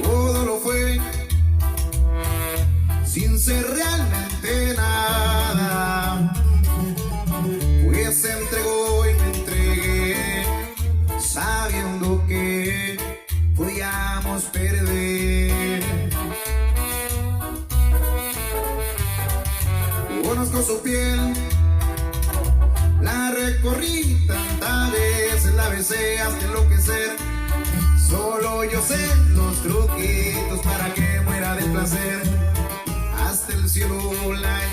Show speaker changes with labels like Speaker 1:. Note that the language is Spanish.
Speaker 1: Todo lo fue sin ser realmente nada, pues se entregó y me entregué sabiendo que podíamos perder. Conozco su piel, la recorrí tantas veces, la besé hasta enloquecer. Solo yo sé los truquitos para que muera de placer. Hasta el cielo la